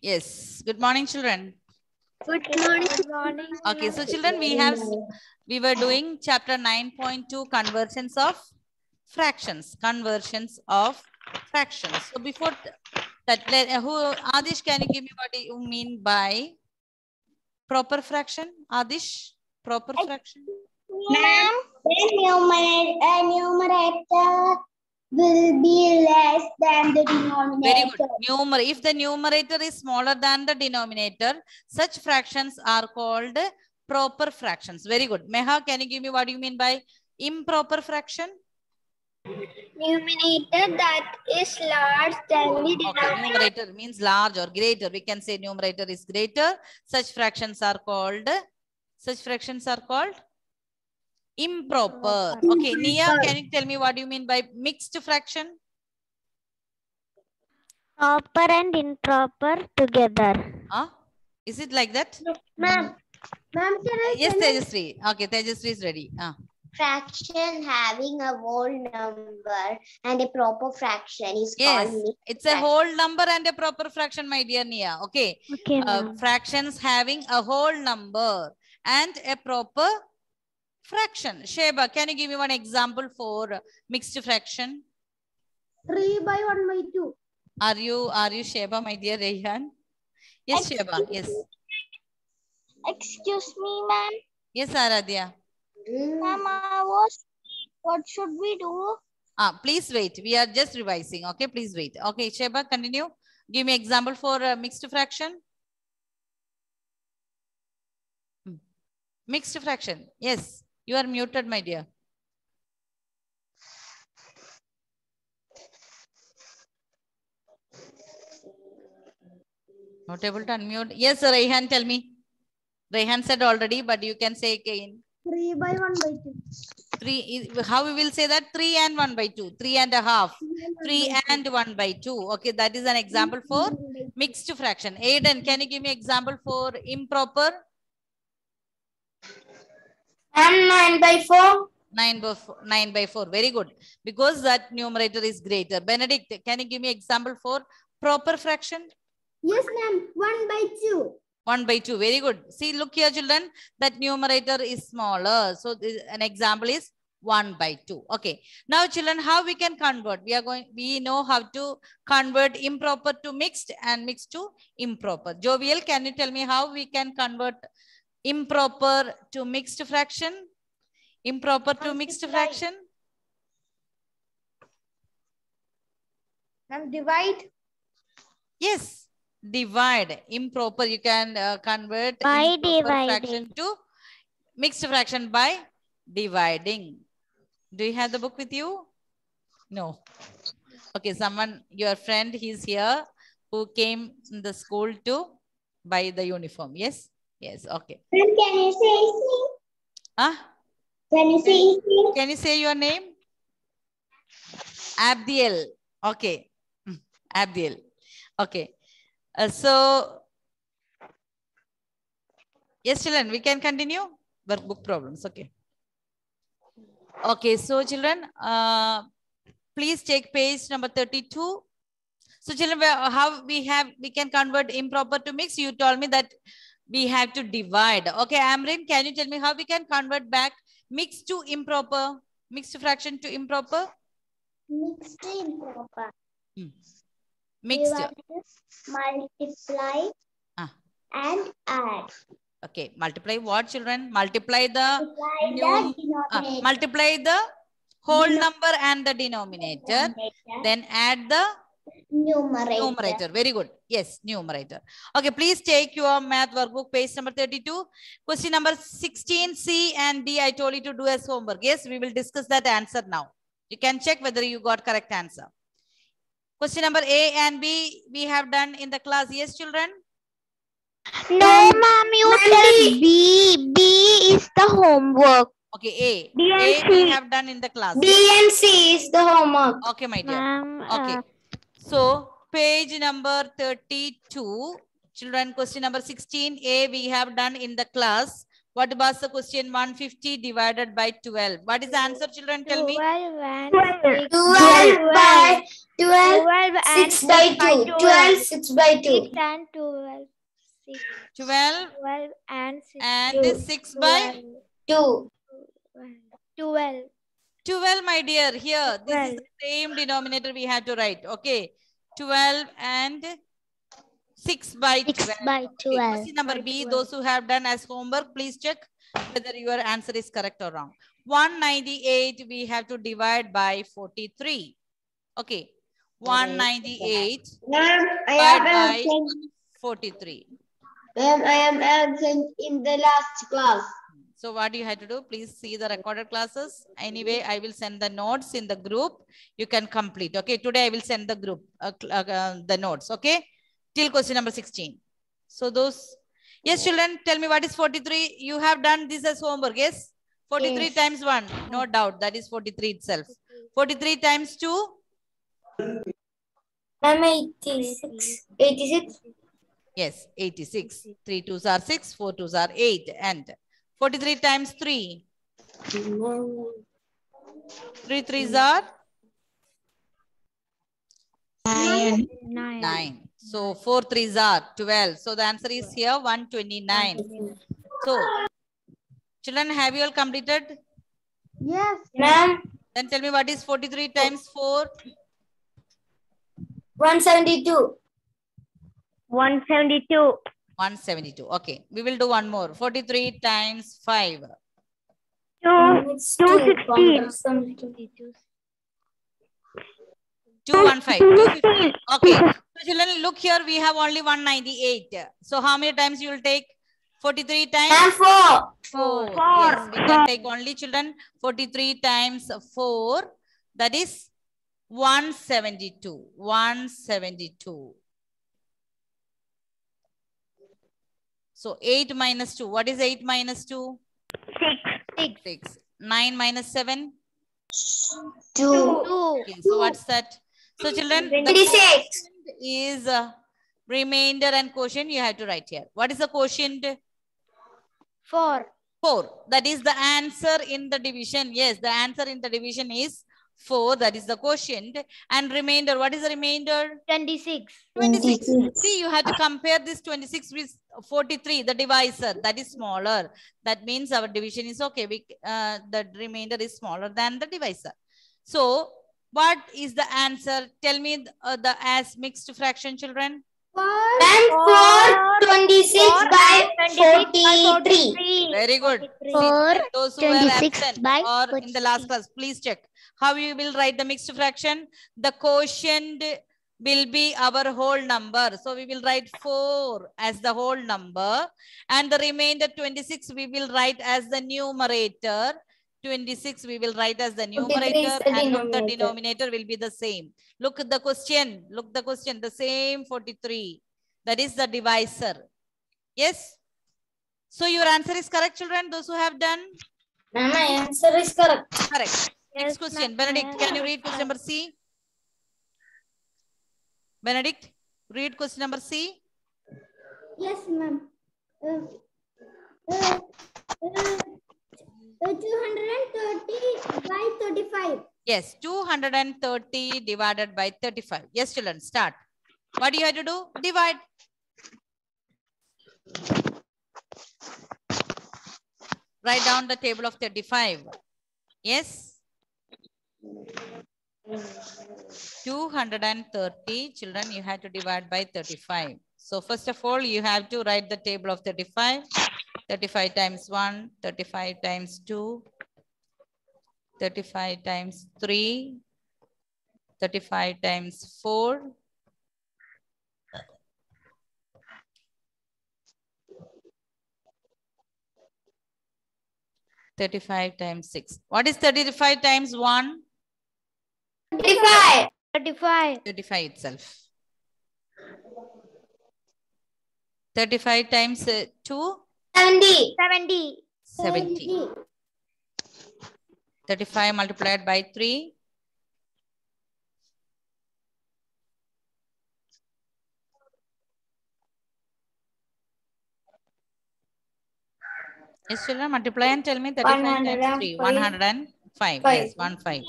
Yes. Good morning, children. Good morning. Good morning. Okay, so children, we were doing chapter 9.2, conversions of fractions. Conversions of fractions. So before that, Adish, can you give me what you mean by proper fraction? Adish, proper fraction. Ma'am, the numerator will be less than the denominator. Very good. If the numerator is smaller than the denominator, such fractions are called proper fractions. Very good. Meha, can you give me what you mean by improper fraction? Numerator that is large than the denominator. Okay, numerator means large or greater. We can say numerator is greater. Such fractions are called improper. Okay, Nia, can you tell me what you mean by mixed fraction? Proper and improper together. Huh? Is it like that? Ma'am, can I Yes, Tejasri. Okay, Tejasri is ready. Fraction having a whole number and a proper fraction is called mixed it's a whole number and a proper fraction, my dear Nia. Okay. Fractions having a whole number and a proper fraction. Sheba, can you give me one example for mixed fraction? 3 by 1 by 2. Are you Sheba, my dear Rehan? Yes, Sheba. Yes. Excuse me, ma'am. Yes, Aradhya. Ma'am, what should we do? Please wait. We are just revising. Okay, please wait. Okay, Sheba, continue. Give me example for mixed fraction. Mixed fraction. Yes, you are muted, my dear. Not able to unmute. Yes, Rehan, tell me. Rehan said already, but you can say again. 3 by 1 by 2. 3, how we will say that? 3 and 1 by 2. 3 and a half. 3 and 1 by 2. Okay, that is an example for mixed fraction. Aiden, can you give me example for improper? 9 by 4. 9 by 4. Very good. Because that numerator is greater. Benedict, can you give me example for proper fraction? Yes, ma'am. 1 by 2. 1 by 2. Very good. See, look here, children. That numerator is smaller. So an example is 1 by 2. Okay. Now, children, how we can convert? We know how to convert improper to mixed and mixed to improper. Jovial, can you tell me how we can convert improper to mixed fraction? Improper to mixed fraction? Ma'am, divide. Yes. Divide. Improper, you can convert by improper fraction to mixed fraction by dividing. Do you have the book with you? No. Okay, someone, your friend, he's here who came in the school to buy the uniform. Yes? Yes, okay. Can you say Can you say your name? Abdiel. Okay. Abdiel. Okay. So, yes, children, we can continue. Workbook problems. Okay. Okay, so children, please take page number 32. So, children, how we can convert improper to mixed? You told me that we have to divide. Okay, Amrin, can you tell me how we can convert back mixed to improper, mixed fraction to improper? Mixed to improper. Mixed. Multiply and add. Okay, multiply what, children? Multiply the whole number and the denominator. Then add the numerator. Very good. Yes, numerator. Okay, please take your math workbook, page number 32. Question number 16, C and D, I told you to do as homework. Yes, we will discuss that answer now. You can check whether you got correct answer. Question number A and B, we have done in the class. Yes, children? No, ma'am, you tell B. B is the homework. Okay, A. A we have done in the class. B and C is the homework. Okay, my dear. Okay. So, page number 32. Children, question number 16. A we have done in the class. What was the question? 150 divided by 12. What is the answer, children? Tell me. 12 by 12 and 6 by 2. 12, 6 by 2. 6 and 12. 12 12 and 6. and 6 by 2. 12. 12, my dear. Here, this is 12. the same denominator we have to write. Okay. 12 and 6 by 12. 6 by Okay, 12. question number B, those who have done as homework, please check whether your answer is correct or wrong. 198 we have to divide by 43. Okay. 198 Ma'am, I divided am by absent. 43. Ma'am, I am absent in the last class. So what you have to do, please see the recorded classes. Anyway, I will send the notes in the group. You can complete. Okay, today I will send the group, the notes. Okay, till question number 16. So those, yes, children, tell me what is 43. You have done this as homework, yes? 43 Yes. times 1, no doubt, that is 43 itself. 43 times 2? Ma'am, 86. 86. Yes, 86. 3 2s are 6, 4 2s are 8. And 43 times 3? 3 3s are? 9. So 4 3s are 12. So the answer is here 129. So children, have you all completed? Yes. Ma'am, Then tell me what is 43 times 4? 172. 172. 172. Okay, we will do one more. 43 times 5. 216. 215. 215. Okay. So children, look here. We have only 198. So how many times you will take? 43 times? Ma'am, 4. 4. Yes, we can take only, children. 43 times 4. That is 172. 172. So 8 minus 2. What is 8 minus 2? 6. 9 minus 7? 2. Okay, so what's that? So children, the 26. quotient is remainder and quotient you have to write here. What is the quotient? 4. 4. That is the answer in the division. Yes, the answer in the division is 4. That is the quotient. And remainder, what is the remainder? 26. 26. See, you have to compare this 26 with 43, the divisor. That is smaller. That means our division is okay. The remainder is smaller than the divisor. So, what is the answer? Tell me the as mixed fraction, children. Ma'am, 426 by 43. Very good. 4 Those who were 26 absent by or in the last class, please check how you will write the mixed fraction. The quotient will be our whole number. So we will write 4 as the whole number, and the remainder 26 we will write as the numerator. 26 we will write as the numerator, and look, the denominator will be the same. Look at the question. Look the question. The same 43. That is the divisor. Yes. So your answer is correct, children. Those who have done. Ma'am, my answer is correct. Correct. Next question. Benedict, can you read question number C? Benedict, read question number C. Yes, ma'am. 230 by 35. Yes, 230 divided by 35. Yes, children, start. What do you have to do? Divide. Write down the table of 35. Yes. 230, children, you have to divide by 35. So first of all, you have to write the table of 35. 35 times 1, 35 times 2, 35 times 3, 35 times 4, 35 times 6. What is 35 times 1? 35. 35. 35 itself. 35 times 2? 70. 70. 70. 35 multiplied by 3? 'Yes, children, multiply and tell me 35 times 3. 105. Yes, 105.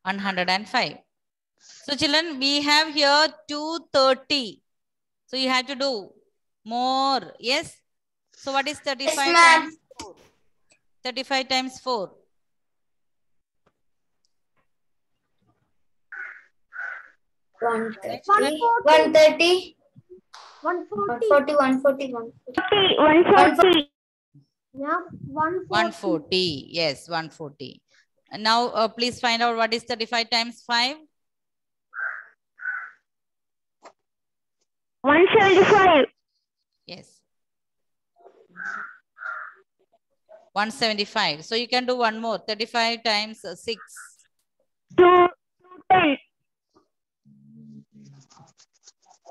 105. So children, we have here 230. So you have to do more. Yes. So what is 35 times 4? 35 times 4. 130. 140. Yeah, 140. Yes, 140. And now please find out what is 35 times 5. 175. Yes. 175. So you can do one more. 35 times 6. 210.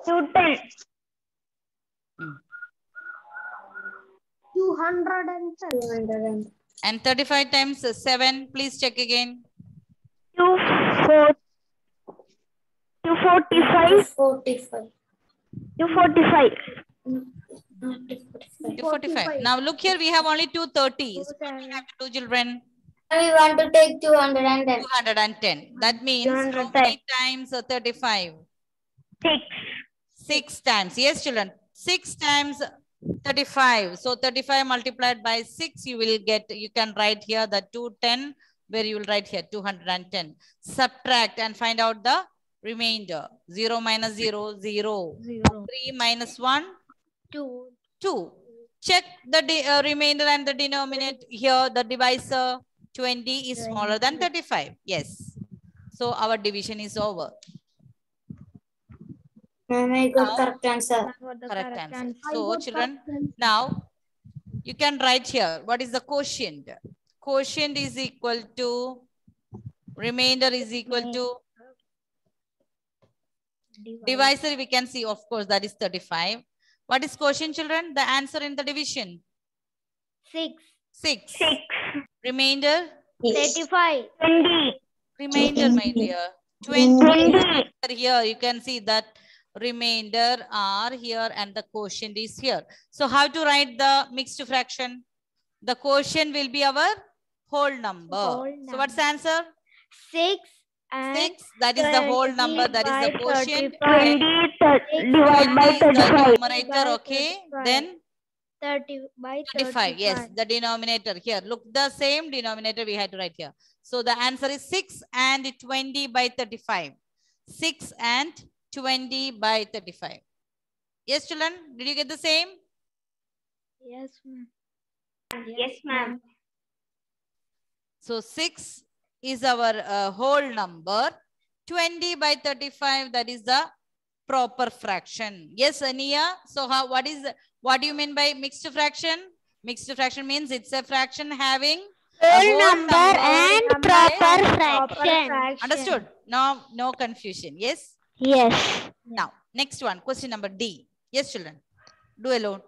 210. 210. And 35 times 7. Please check again. 245. 245. 245. Now look here, we have only 230. So what we have to do, children? We want to take 210. 210. That means how 210. many times 35? 6. 6 times. Yes, children. 6 times 35. So 35 multiplied by 6, you will get, you can write here the 210, where you will write here 210. Subtract and find out the remainder. 0 minus 0, 0. 3 minus 1, 2. 2. Check the remainder and the denominator here, the divisor. 20 is smaller than 35. Yes. So our division is over. I got correct answer. Correct answer. So children, now you can write here, what is the quotient? Quotient is equal to, remainder is equal to, divisor we can see, of course, that is 35. What is quotient, children? The answer in the division. 6. 6. Remainder? 35. 20. Remainder, my dear. 20. Here you can see that remainder are here and the quotient is here. So how to write the mixed fraction? The quotient will be our whole number. So what's the answer? 6 and 6. That is the whole number. That is the quotient. 20 divided by 20 is the 35. numerator. Okay. Then 30 by 35. Yes, the denominator here. Look, the same denominator we had to write here. So the answer is 6 and 20 by 35. 6 and 20 by 35. Yes, children, did you get the same? Yes, ma'am. Yes, ma'am. So 6 is our whole number. 20 by 35, that is the proper fraction. Yes, Ania. So what do you mean by mixed fraction? Mixed fraction means it's a fraction having Whole number and proper fraction. Understood? No confusion. Yes? Yes. Now, next one, question number D. Yes, children. Do alone.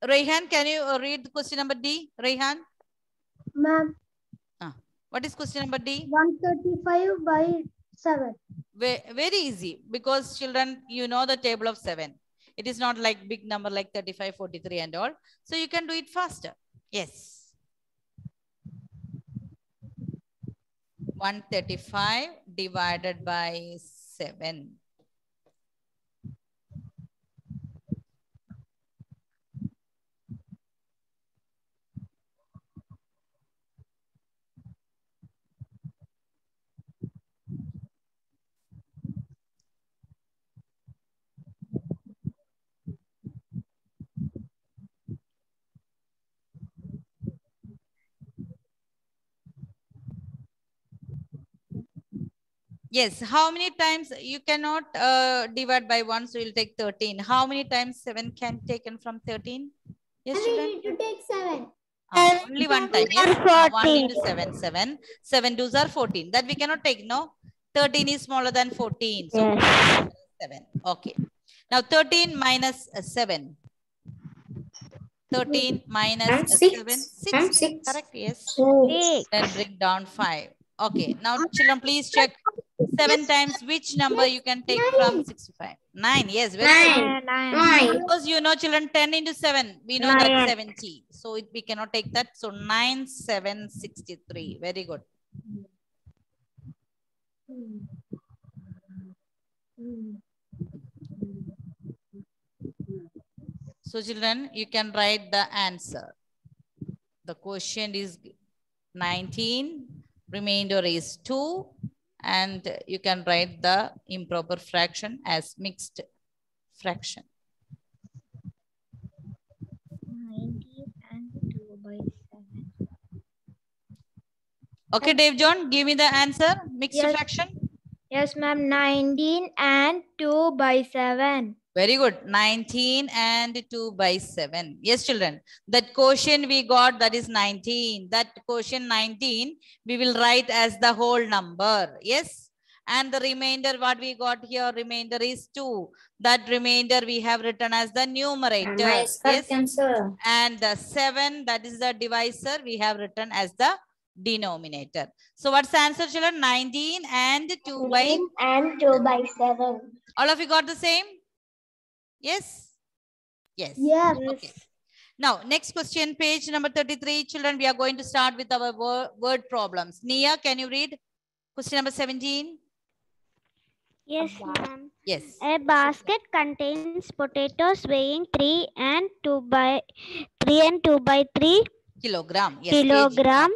Rayhan, can you read question number D? Rayhan? Ma'am. What is question number D? 135 by 7. Very easy, because children, you know the table of 7. It is not like big number like 35, 43 and all. So you can do it faster. Yes. 135 divided by 7. Yes, how many times you cannot divide by 1, so you'll take 13. How many times 7 can be taken from 13? Yes, children? We need to take 7. Only one time. Yes? 1 into 7, 7. 7 2s are 14. That we cannot take, no? 13 is smaller than 14. So Yes. 7. Okay. Now 13 minus 7. 13 minus 7. 6. Correct, yes. 6. Then bring down 5. Okay. Now children, please check 7 times which number you can take from 65. 9. Yes, very good. 9. Because you know, children, 10 into 7, we know 9. that's 70. So we cannot take that. So 9, 7, 63. Very good. So children, you can write the answer. The quotient is 19, remainder is 2, and you can write the improper fraction as mixed fraction. 19 and 2 by 7. Okay, Dave John, give me the answer. Mixed Yes. fraction. Yes, ma'am. 19 and 2 by 7. Very good. 19 and 2 by 7. Yes, children. That quotient we got, that is 19. That quotient 19, we will write as the whole number. Yes. And the remainder, what we got here, remainder is 2. That remainder we have written as the numerator. Yes. And the 7, that is the divisor, we have written as the denominator. So what's the answer, children? 19 and 2 by 7. All of you got the same? Yes? Yes. Yes. Okay. Now, next question, page number 33. Children, we are going to start with our word problems. Nia, can you read question number 17? Yes, ma'am. Yes. A basket contains potatoes weighing 3 and 2 by 3 Kilogram. Yes. kilogram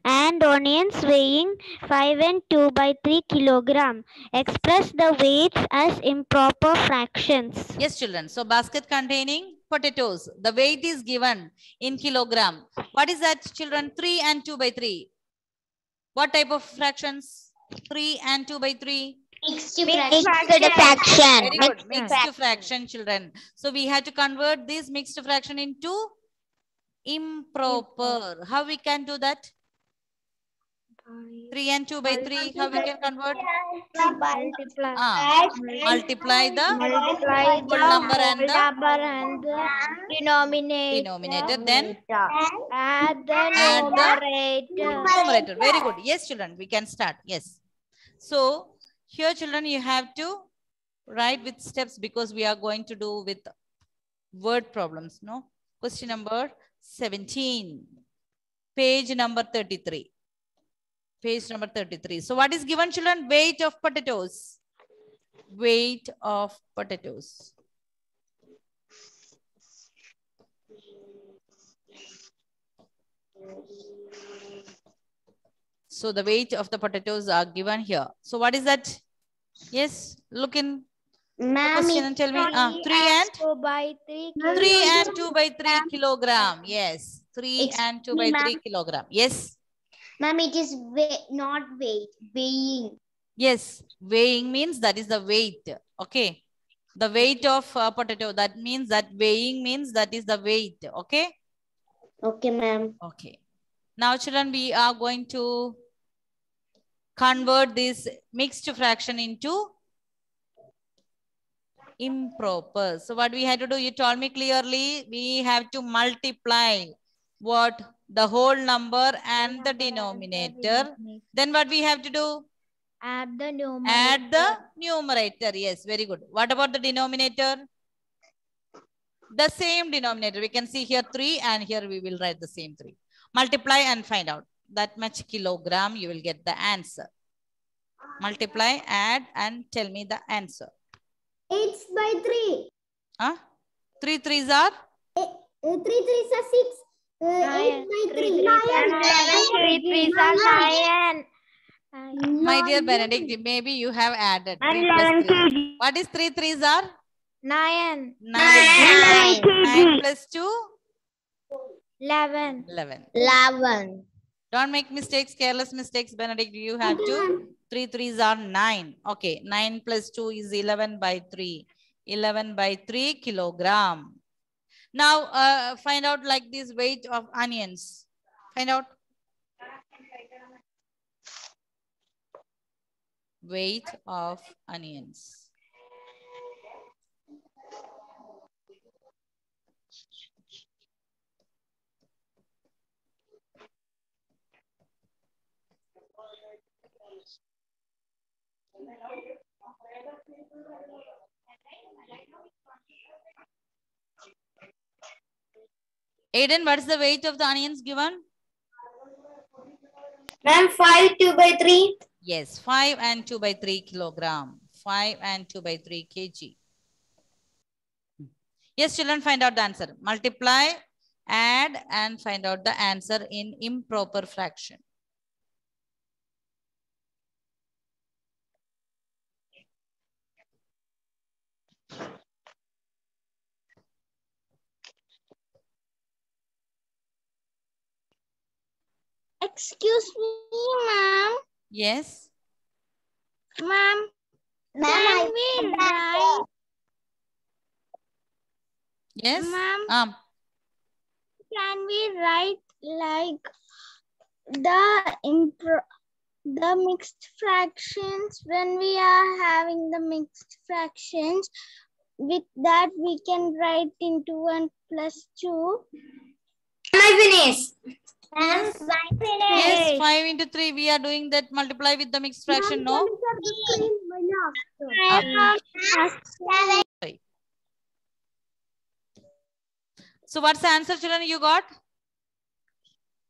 and onions weighing 5 and 2 by 3 kilogram. Express the weights as improper fractions. Yes, children. So, basket containing potatoes. The weight is given in kilogram. What is that, children? 3 and 2 by 3. What type of fractions? 3 and 2 by 3. Mixed fraction. Very good. Mixed fraction, children. So, we have to convert this mixed fraction into improper. How we can do that? 3 and 2 by 3. How we can convert? Multiply the whole number and the denominator. Then Add the numerator. Very good. Yes, children. We can start. Yes. So here, children, you have to write with steps because we are going to do with word problems. No. Question number 17. Page number 33. Page number 33. So what is given, children? Weight of potatoes. Weight of potatoes. So the weight of the potatoes are given here. So what is that? Yes, look in the question and tell me. 3 and 2 by 3 3 and 2 by 3 kilogram. Yes, 3 and 2 by 3 kilogram. Yes. Ma'am, it is not weight, weighing. Yes, weighing means that is the weight. Okay. The weight of potato. That means that weighing means that is the weight. Okay. Okay, ma'am. Okay. Now, children, we are going to convert this mixed fraction into improper. So what we had to do, you told me clearly, we have to multiply what? The whole number and the denominator. Then what we have to do? Add the numerator. Add the numerator. Yes, very good. What about the denominator? The same denominator. We can see here 3 and here we will write the same 3. Multiply and find out. That much kilogram, you will get the answer. Multiply, add and tell me the answer. 8 by 3. 3 3s are? 3 3s are 6. 8 by 3. 3 3s are 9. My dear Benedict, maybe you have added 3 plus 3. What is 3 3s are? 9. 9 plus 2? 11. 11. Don't make mistakes, careless mistakes, Benedict. You have to. 3 3s are 9. Okay, 9 plus 2 is 11 by 3. 11 by 3 kilogram. Now, find out like this weight of onions. Find out. Weight of onions. Aiden, what is the weight of the onions given? Ma'am, 5 2 by 3. Yes, 5 and 2 by 3 kilogram. 5 and 2 by 3 kg. Yes, children, find out the answer. Multiply, add, and find out the answer in improper fraction. Excuse me, ma'am. Yes. Ma'am, can we write? Yes. Ma'am, can we write like the mixed fractions when we are having the mixed fractions? With that, we can write into 1 plus 2. Yes. Yes, 5 into 3. We are doing that multiply with the mixed fraction, no? So what's the answer, children, you got?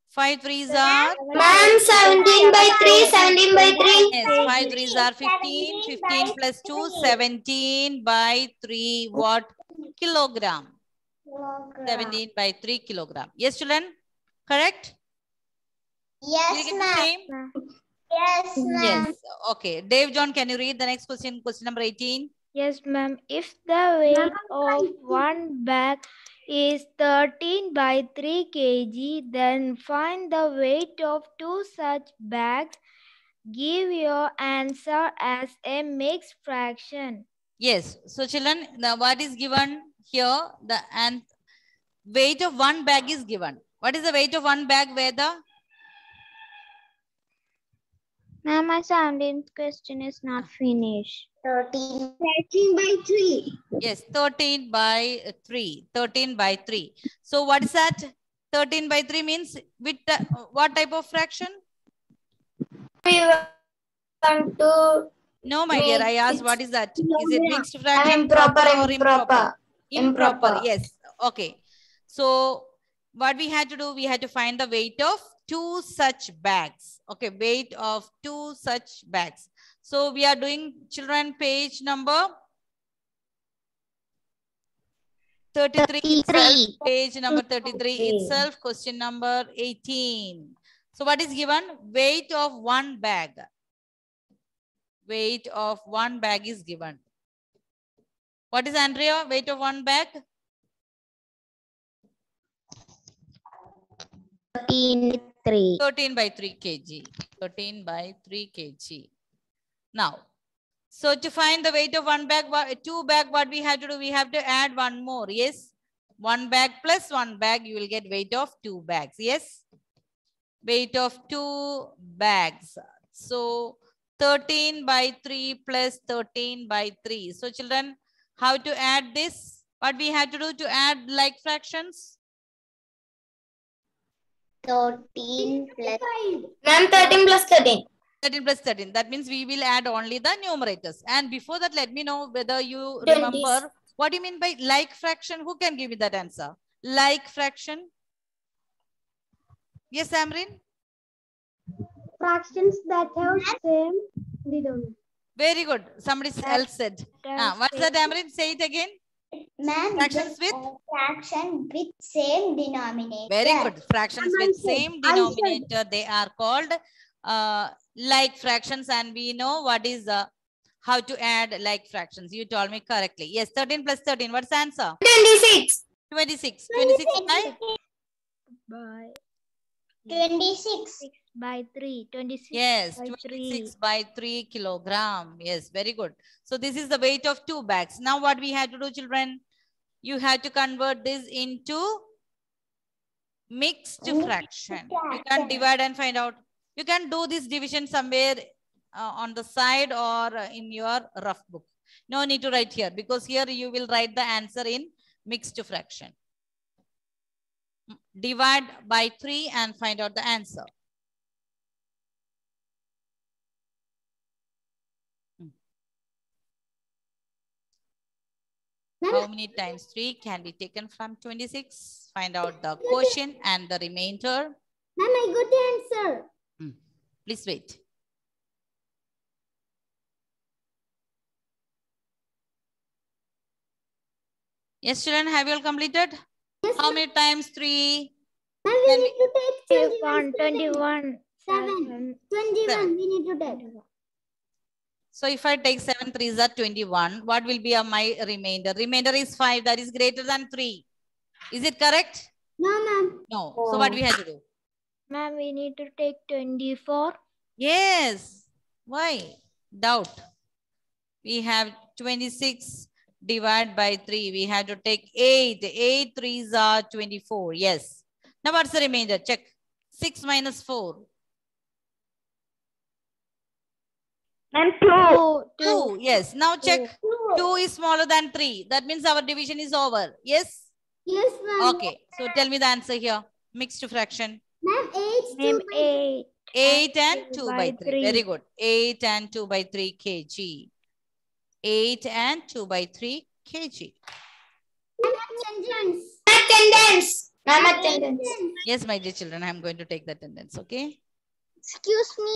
5 3s are? Ma'am, 17 by 3, 17 by 3. Yes, 5 3s are 15. 15 plus 2, 17 by 3 what? Kilogram. 17 by 3 kilogram. Yes, children? Correct? Yes, ma'am. Yes, ma'am. Yes. Okay. Dave John, can you read the next question? Question number 18. Yes, ma'am. If the weight of one bag is 13 by 3 kg, then find the weight of 2 such bags. Give your answer as a mixed fraction. Yes. So, children, what is given here? The weight of one bag is given. What is the weight of one bag, Veda? Ma'am, my 17th question is not finished. 13 by 3. Yes, 13 by 3. 13 by 3. So, what is that? 13 by 3 means with what type of fraction? We want to... No, my dear. I asked what is that? Is it mixed I fraction? mean proper, or improper? Improper. Yes. Okay. So, what we had to do, we had to find the weight of 2 such bags. Okay, weight of 2 such bags. So, we are doing, children, page number 33 itself. Page number 33 itself. Question number 18. So, what is given? Weight of one bag. Weight of one bag is given. What is, Andrea? Weight of one bag? 13 by 3 kg. 13 by 3 kg. Now, so to find the weight of one bag, 2 bag, what we have to do? We have to add one more. Yes. 1 bag plus 1 bag, you will get weight of 2 bags. Yes. Weight of 2 bags. So, 13 by 3 plus 13 by 3. So, children, how to add this? What we have to do to add like fractions? 13 plus... Ma'am, 13 plus 13. 13 plus 13. That means we will add only the numerators. And before that, let me know whether you remember what do you mean by like fraction. Who can give me that answer? Like fraction. Yes, Amrin? Fractions that have same denominator. Very good. Somebody else said. What's that, Amrin? Say it again. Ma'am, Fractions with? Fraction with same denominator. Very good. Fractions with same denominator. They are called like fractions, and we know what is how to add like fractions. You told me correctly. Yes, 13 plus 13. What's the answer? 26. 26. 26 by? 26. By 3. 26 yes, by 26 by 3 kilogram. Yes, very good. So this is the weight of 2 bags. Now what we have to do, children? You have to convert this into mixed fraction. You can divide and find out. You can do this division somewhere on the side or in your rough book. No need to write here, because here you will write the answer in mixed fraction. Divide by 3 and find out the answer. How many times 3 can be taken from 26? Find out the quotient and the remainder. Ma'am, I got the answer. Please wait. Yes, children, have you all completed? Yes, How many times 3? ma'am, we need to take 21, 21, 7. 21 7. we need to take. So if I take 7 3s are 21, what will be my remainder? Remainder is 5, that is greater than 3. Is it correct? No, ma'am. No. So what we have to do? Ma'am, we need to take 24. Yes. Why? Doubt. We have 26 divided by 3. We have to take 8. 8 3s are 24. Yes. Now what's the remainder? Check. 6 minus 4. And 2. Yes. Now check. 2 is smaller than 3. That means our division is over. Yes? Yes, ma'am. Okay. So tell me the answer here. Mixed fraction. Ma'am, 8 Name 2 by 8. 8 and 2 by by 3. 3. Very good. 8 and 2 by 3 kg. 8 and 2 by 3 kg. attendance. Attendance. Ma'am, Attendance. attendance. Yes, my dear children, I am going to take the attendance. Okay. Excuse me.